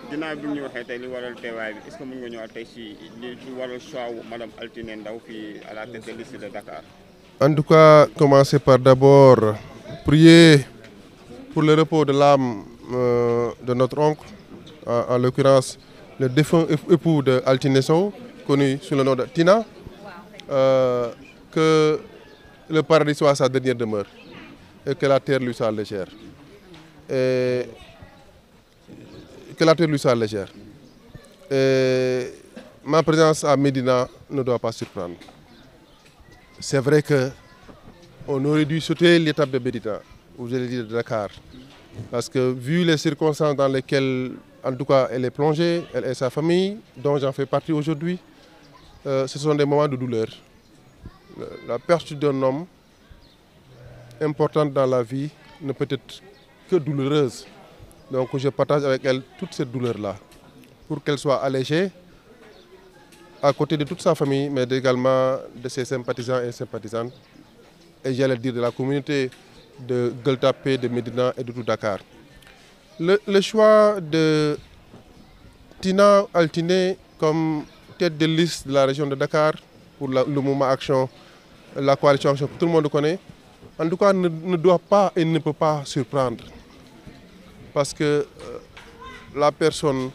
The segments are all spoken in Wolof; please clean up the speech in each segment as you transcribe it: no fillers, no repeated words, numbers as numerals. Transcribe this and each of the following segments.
ginnaaw bi ñu waxee tey li waral teewaay bi est-ce que mën nga ñëwaat tey si li waral choix wu madame Altiné Ndao fii à la tête de liste de Dakar. En tout cas, commencer par d'abord prier pour le repos de l'âme de notre oncle, en l'occurrence le défunt époux de Altiné Sow, connu sous le nom de Tina, que le paradis soit sa dernière demeure et que la terre lui soit légère. Et que la terre lui soit légère. Et ma présence à Médina ne doit pas surprendre. C'est vrai qu'on aurait dû sauter l'étape de Médina, ou je l'ai dit de Dakar, parce que vu les circonstances dans lesquelles, en tout cas, elle est plongée, elle et sa famille, dont j'en fais partie aujourd'hui, ce sont des moments de douleur. La perte d'un homme importante dans la vie ne peut être que douloureuse. Donc je partage avec elle toute cette douleur-là, pour qu'elle soit allégée, à côté de toute sa famille, mais également de ses sympathisants et sympathisantes, et j'allais dire de la communauté de Gueule Tapée, de Médina et de tout Dakar. Le choix de Tina Altiné comme tête de liste de la région de Dakar pour le mouvement Action, la coalition Action que tout le monde connaît, en tout cas ne doit pas et ne peut pas surprendre. Parce que la personne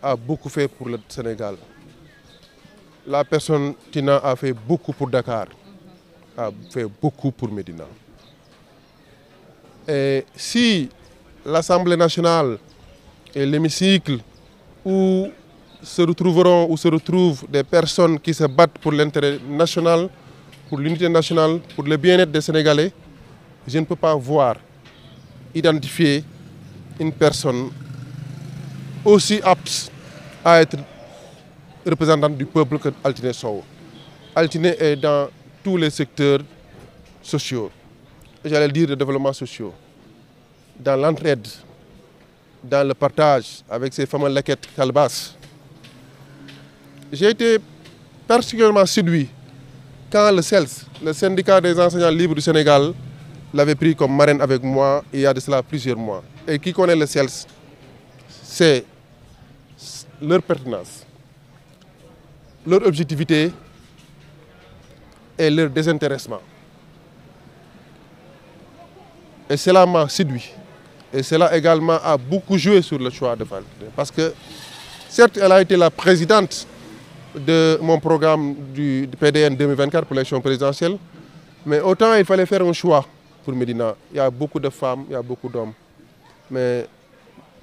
a beaucoup fait pour le Sénégal. La personne Tina a fait beaucoup pour Dakar, a fait beaucoup pour Médina. Et si l'Assemblée nationale et l'hémicycle où se retrouveront ou se retrouvent des personnes qui se battent pour l'intérêt national, pour l'unité nationale, pour le bien-être des Sénégalais, je ne peux pas voir identifier une personne aussi apte à être représentante du peuple que Altiné Sow. Altiné est dans tous les secteurs sociaux, j'allais dire de développement sociaux, dans l'entraide, dans le partage avec ces fameux laquettes calbasses. J'ai été particulièrement séduit quand le CELS, le syndicat des enseignants libres du Sénégal, l'avait pris comme marraine avec moi il y a de cela plusieurs mois. Et qui connaît le CELS, c'est leur pertinence, leur objectivité et leur désintéressement. Et cela m'a séduit. Et cela également a beaucoup joué sur le choix de Altiné. Parce que, certes, elle a été la présidente de mon programme du PDN 2024 pour l'élection présidentielle, mais autant il fallait faire un choix pour Médina. Il y a beaucoup de femmes, il y a beaucoup d'hommes. Mais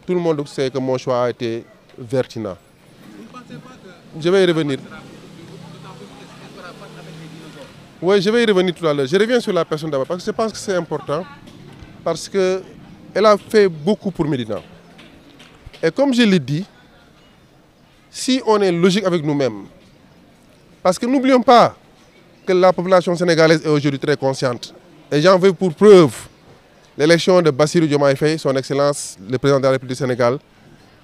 tout le monde sait que mon choix a été vers Tina. Je vais y revenir. Oui, je vais y revenir tout à l'heure. Je reviens sur la personne d'abord parce que je pense que c'est important. Parce qu'elle a fait beaucoup pour Médina. Et comme je l'ai dit, si on est logique avec nous-mêmes, parce que n'oublions pas que la population sénégalaise est aujourd'hui très consciente. Et j'en veux pour preuve l'élection de Bassirou Diomaye Faye, son Excellence, le président de la République du Sénégal,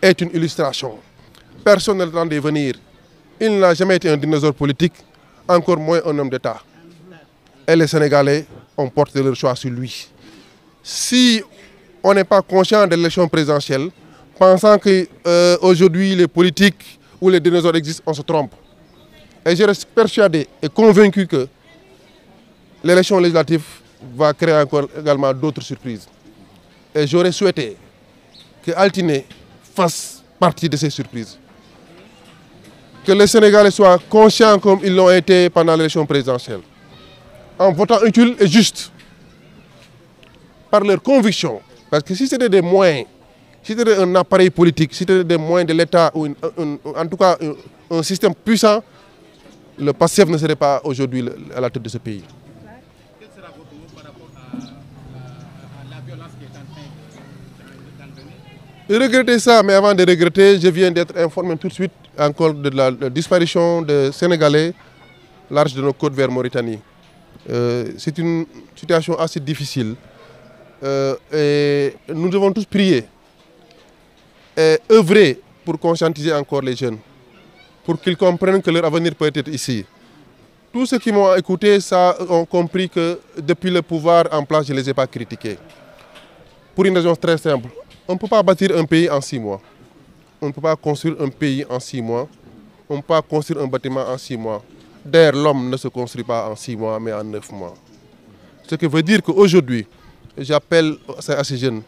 est une illustration. Personne n'a le temps de venir. Il n'a jamais été un dinosaure politique, encore moins un homme d'État. Et les Sénégalais ont porté leur choix sur lui. Si on n'est pas conscient de l'élection présidentielle, pensant qu'aujourd'hui les politiques ou les dinosaures existent, on se trompe. Et je reste persuadé et convaincu que l'élection législative va créer encore également d'autres surprises. Et j'aurais souhaité que Altiné fasse partie de ces surprises. Que les Sénégalais soient conscients comme ils l'ont été pendant l'élection présidentielle, en votant utile et juste, par leurs convictions. Parce que si c'était des moyens, si c'était un appareil politique, si c'était des moyens de l'État, ou en tout cas un système puissant, le PASTEF ne serait pas aujourd'hui à la tête de ce pays. Quel sera votre mot par rapport à la violence qui est en train d'entraîner? Regretter ça, mais avant de regretter, je viens d'être informé tout de suite encore de la disparition de Sénégalais large de nos côtes vers Mauritanie. C'est une situation assez difficile. Et nous devons tous prier et œuvrer pour conscientiser encore les jeunes, pour qu'ils comprennent que leur avenir peut être ici. Tous ceux qui m'ont écouté ont compris que depuis le pouvoir en place, je ne les ai pas critiqués. Pour une raison très simple, on ne peut pas bâtir un pays en 6 mois. on ne peut pas construire un pays en 6 mois. On ne peut pas construire un bâtiment en 6 mois. D'ailleurs, l'homme ne se construit pas en 6 mois, mais en 9 mois. Ce qui veut dire qu'aujourd'hui, j'appelle à ces jeunes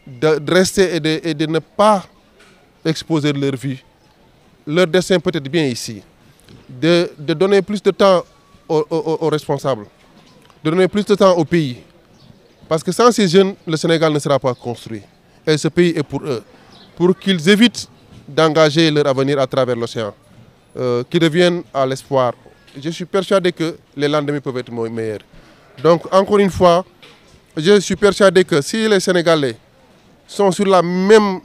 de rester et de ne pas exposer leur vie. Leur destin peut être bien ici. De donner plus de temps aux responsables. De donner plus de temps au pays. Parce que sans ces jeunes, le Sénégal ne sera pas construit. Et ce pays est pour eux. Pour qu'ils évitent d'engager leur avenir à travers l'océan. Qu'ils reviennent à l'espoir. Je suis persuadé que les lendemains peuvent être meilleurs. Donc, encore une fois, je suis persuadé que si les Sénégalais sont sur la même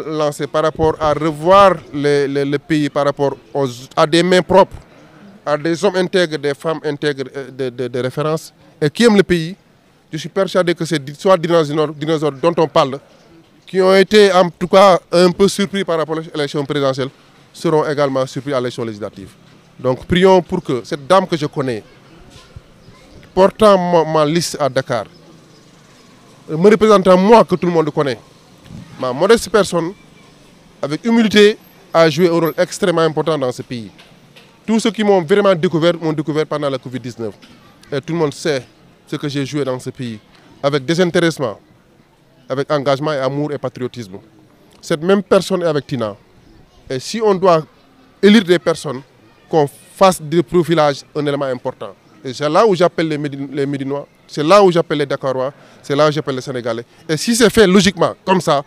lancée par rapport à revoir le pays, par rapport à des mains propres, à des hommes intègres, des femmes intègres de référence, et qui aiment le pays, je suis persuadé que ces dinosaures dont on parle, qui ont été en tout cas un peu surpris par rapport à l'élection présidentielle, seront également surpris à l'élection législative. Donc prions pour que cette dame que je connais, portant ma liste à Dakar, me représentant moi que tout le monde connaît, ma modeste personne, avec humilité, a joué un rôle extrêmement important dans ce pays. Tous ceux qui m'ont vraiment découvert m'ont découvert pendant la Covid-19. Et tout le monde sait ce que j'ai joué dans ce pays, avec désintéressement, avec engagement et amour et patriotisme. Cette même personne est avec Tina. Et si on doit élire des personnes, qu'on fasse du profilage un élément important. Et c'est là où j'appelle les Médinois, c'est là où j'appelle les Dakarois, c'est là où j'appelle les Sénégalais. Et si c'est fait logiquement, comme ça,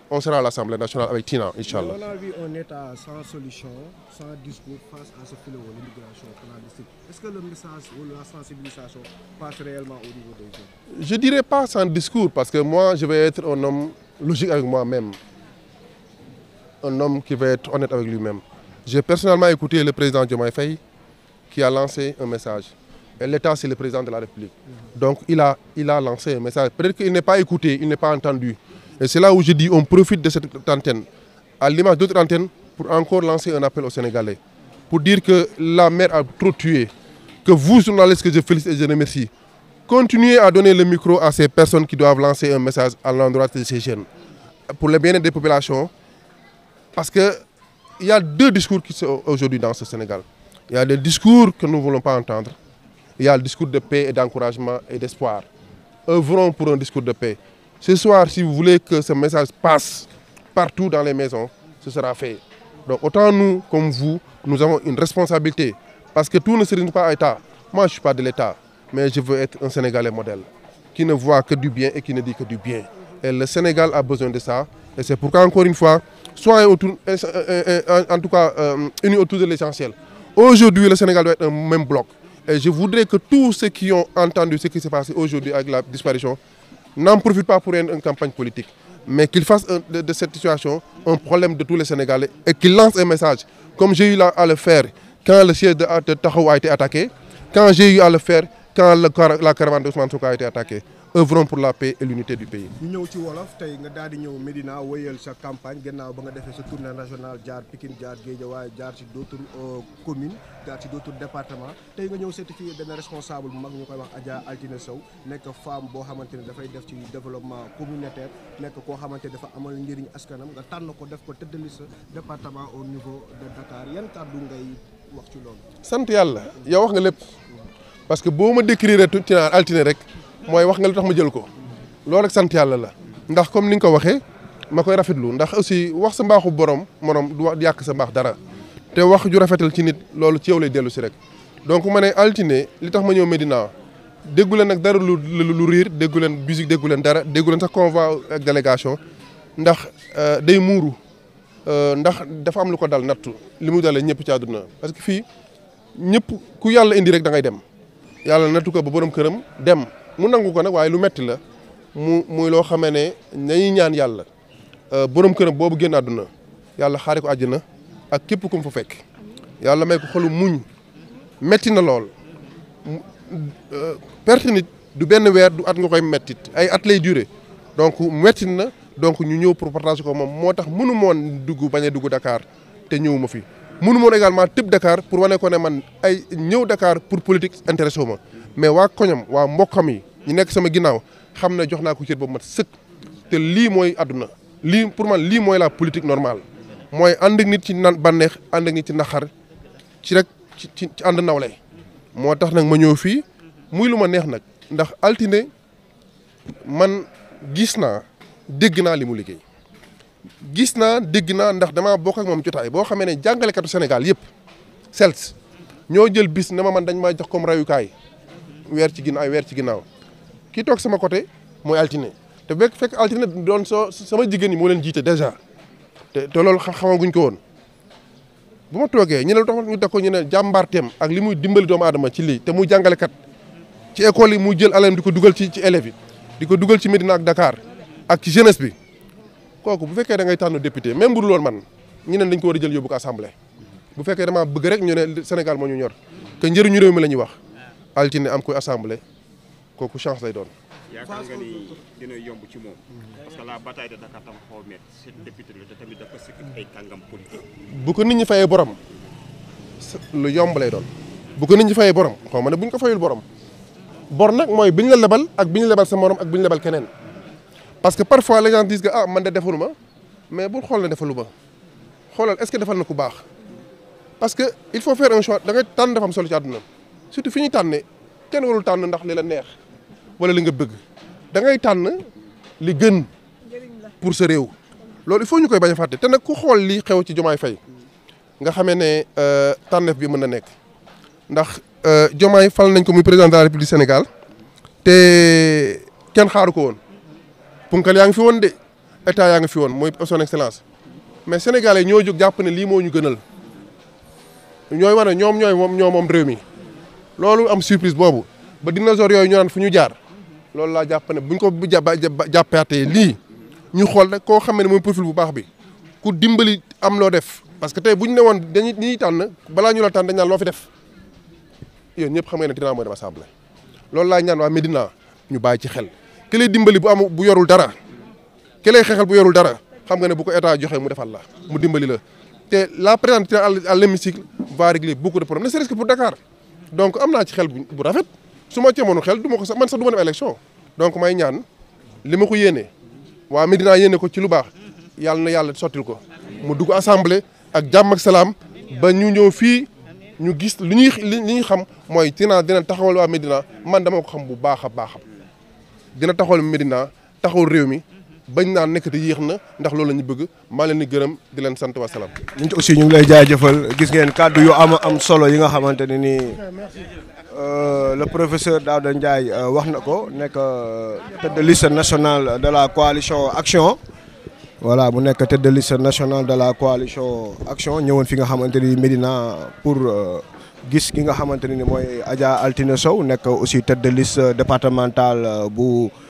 on sera à l'Assemblée nationale avec Tina, Inch'Allah. On a vu un État sans solution, sans discours face à ce fléau, l'immigration clandestine. Est-ce que le message ou la sensibilisation passe réellement au niveau des jeunes? Je ne dirais pas sans discours, parce que moi, je vais être un homme logique avec moi-même. Un homme qui va être honnête avec lui-même. J'ai personnellement écouté le président Diomaye Faye qui a lancé un message. Et l'État, c'est le président de la République. Donc, il a lancé un message. Peut-être qu'il n'est pas écouté, il n'est pas entendu. Et c'est là où je dis on profite de cette antenne, à l'image d'autres antennes, pour encore lancer un appel aux Sénégalais. Pour dire que la mer a trop tué. Que vous, journalistes, que je félicite et je remercie, continuez à donner le micro à ces personnes qui doivent lancer un message à l'endroit de ces jeunes. Pour le bien-être des populations. Parce qu'il y a 2 discours qui sont aujourd'hui dans ce Sénégal. Il y a des discours que nous ne voulons pas entendre. Il y a le discours de paix et d'encouragement et d'espoir. Œuvrons pour un discours de paix. Ce soir, si vous voulez que ce message passe partout dans les maisons, ce sera fait. Donc autant nous, comme vous, nous avons une responsabilité. Parce que tout ne se résume pas à l'État. Moi, je ne suis pas de l'État, mais je veux être un Sénégalais modèle, qui ne voit que du bien et qui ne dit que du bien. Et le Sénégal a besoin de ça. Et c'est pourquoi, encore une fois, soyez autour, en tout cas unis autour de l'essentiel. Aujourd'hui, le Sénégal doit être un même bloc. Et je voudrais que tous ceux qui ont entendu ce qui s'est passé aujourd'hui avec la disparition n'en profitent pas pour une campagne politique, mais qu'ils fassent de cette situation un problème de tous les Sénégalais et qu'ils lancent un message, comme j'ai eu à le faire quand le siège de Taxawu a été attaqué, quand j'ai eu à le faire quand la caravane d'Ousmane Sonko a été attaquée. Œuvrons pour la paix et l'unité du pays. ñu ñëw ci wolof tey nga daal di ñëw Médina wéyal sa campagne gannaaw ba nga defee sa tournée nationale jaar Pikine jaar Guédiawaye jaar ci d'autres communes jaar ci d'autres départements tey nga ñëw certifié benn responsable bu mag ñu koy wax Adja Altine Sow nekk femme boo xamante ne dafay def ci développement communautaire nekk koo xamante ne dafa amal njëriñ askanam nga tànn ko def ko tête de liste département au niveau de Dakar yan kàddu ngay wax ci loolu. sant yàlla yow wax nga lépp parce que boo ma décrire ci naan Altine rek. mooy wax nga lu tax ma jël ko loolu rek sant yàlla la ndax comme ni nga ko waxee ma koy rafetlu ndax aussi wax sa mbaaxu borom du yàq sa mbaax dara te wax ju rafetal ci nit loolu ci yow lay dellu si rek donc ma ne altine li tax ma ñëw Médina déggu leen nag dara lu riir déggu leen musique déggu leen dara déggu leen sax convoi ak délégation ndax day muuru ndax dafa am lu ko dal nattu li mu dalee ñëpp ci àdduna parce que fii ñëpp ku yàlla indi rek da ngay dem yàlla nattu ko ba borom këram dem. mu nangu ko nag waaye lu metti la muy loo xamee ne nañuy ñaan yàlla borom këram boobu génn àdduna yàlla xaare ko àjjana ak képp ku mu fa fekk yàlla may ko xolu muñ metti na lool perte nit du benn weer du at nga koy mettit ay at lay duré donc metti na donc ñu ñëw pour partager ko moom moo tax mënu moon bañ a dugg Dakar te ñëw ma fi mënu moon également tëb Dakar pour wane ko ne man ay ñëw Dakar pour politique intéressé wu ma mais waa koñam waa mbokkam yi ñu nekk sama ginnaaw xam ne jox naa ko cër boobu mat sëkk te lii mooy àdduna lii pour man lii mooy la politique normale mooy ànd ak nit ci bànneex ànd ak nit ci naqar ci rek ci ànd nawle moo tax nag ma ñëw fii muy lu ma neex nag ndax altine man gis naa dégg naa li mu liggéey gis naa dégg naa ndax damaa bokk ak moom jotaay boo xamee ne jàngalekatu Sénégal yëpp CELS ñoo jël bis ne ma man dañ maa jox comme rayukaay weer ci ginnaaw kii toog sama côté mooy altine te fekk altine doon sama jigéen ñi moo leen jiite déjà te loolu xamaguñ ko woon bu ma toogee ñu ne lu tax ñu def ko ñu ne jàmbaarteem ak li muy dimbali doomu aadama ci lii te muy jàngalekat ci école yi muy jël alal di ko dugal ci élèves yi di ko dugal ci Médina ak Dakar ak ci jeunesse bi kooku bu fekkee da ngay tànn député même bu dul woon man ñu ne dañ ko war a jël yóbbu ko assemblée bu fekkee damaa bëgg rek ñu ne Sénégal moo ñu ñor que njëriñu réew mi la ñuy wax altine am koy assemblée kooku chance lay doon. yaakaar nga ni dina yomb ci moom parce que la bataille de Dakar tam xaw a métti seen député la te tamit dafa sëkk ay kàngam politique. bu ko nit ñi fayee borom lu yomb lay doon bu ko nit ñi fayee borom xaw ma ne bu ñu ko fayul borom bor nag mooy bi ñu la lebal ak bi ñu lebal sa morom ak bi ñu lebal keneen parce que parfois les gens disent que ah man de defalu ma mais bul xool ne defalu ma xoolal est-ce que defal na ku baax parce que il faut faire un choix da ngay tànn dafa am solo ci àdduna surtout fi ñuy tànne kenn warul tànn ndax li la neex wala li nga bëgg da ngay tànn li gën pour sa réew loolu il faut ñu koy bañ a fàtte te nag ku xool li xew ci Diomaye Faye nga xamee ne tànneef bi mën na nekk ndax Diomaye fal nañ ko muy président de la République du Sénégal te kenn xaaru ko woon punkal yaa ngi fi woon de état yaa ngi fi woon mooy son excellence mais sénégalais ñoo jóg jàpp ne lii moo ñu gënal ñooy wane ñoom ñoo moom réew mi loolu am surprise boobu ba dinosaure yooyu ñu naan fu ñu jaar loolu laa jàpp ne buñ ko jàppaatee lii ñu xool rek koo xam ne mooy profil bu baax bi ku dimbali am loo def parce que tey bu ñu ne woon dañuy ñuy tànn balaa ñu la tànn dañ naan loo fi def yéen ñëpp xam ngeen ne dinaa mooy dem assemblée loolu laa ñaan waa Médina ñu bàyyi ci xel ki lay dimbali bu yorul dara ki lay xeexal bu yorul dara xam nga ne bu ko état joxee mu defal la mu dimbali la te la présence à l'hémicycle va régler beaucoup de problèmes ne serait-ce que pour Dakar donc am naa ci xel bu rafet su ma ceemoonu xel du ma ko sax man sax du ma dem élection donc may ñaan li ma ko yéene waa Médina yéene ko ci lu baax yàlla na yàlla sottil ko mu dugg assemblée ak jàmm ak salaam ba ñu ñëw fii ñu gis li ñuy xam mooy dina taxawal waa Médina man dama ko xam bu baax a baax dina taxawal Médina taxawal réew mi bañ naan nekk te yéex na ndax loolu la ñu bëgg maa leen di gërëm di leen sant wa salaam. ñun aussi ñu ngi lay jaajëfal gis ngeen kàddu yu am solo yi nga xamante ne nii le professeur Daouda Ndiaye wax na ko nekk tête de liste nationale de la coalition Action. voilà mu nekk tête de liste nationale de la coalition Action ñëwoon fi nga xamante ni Médina pour gis ki nga xamante ni mooy Adja Altine Sow nekk aussi tête de liste départementale bu.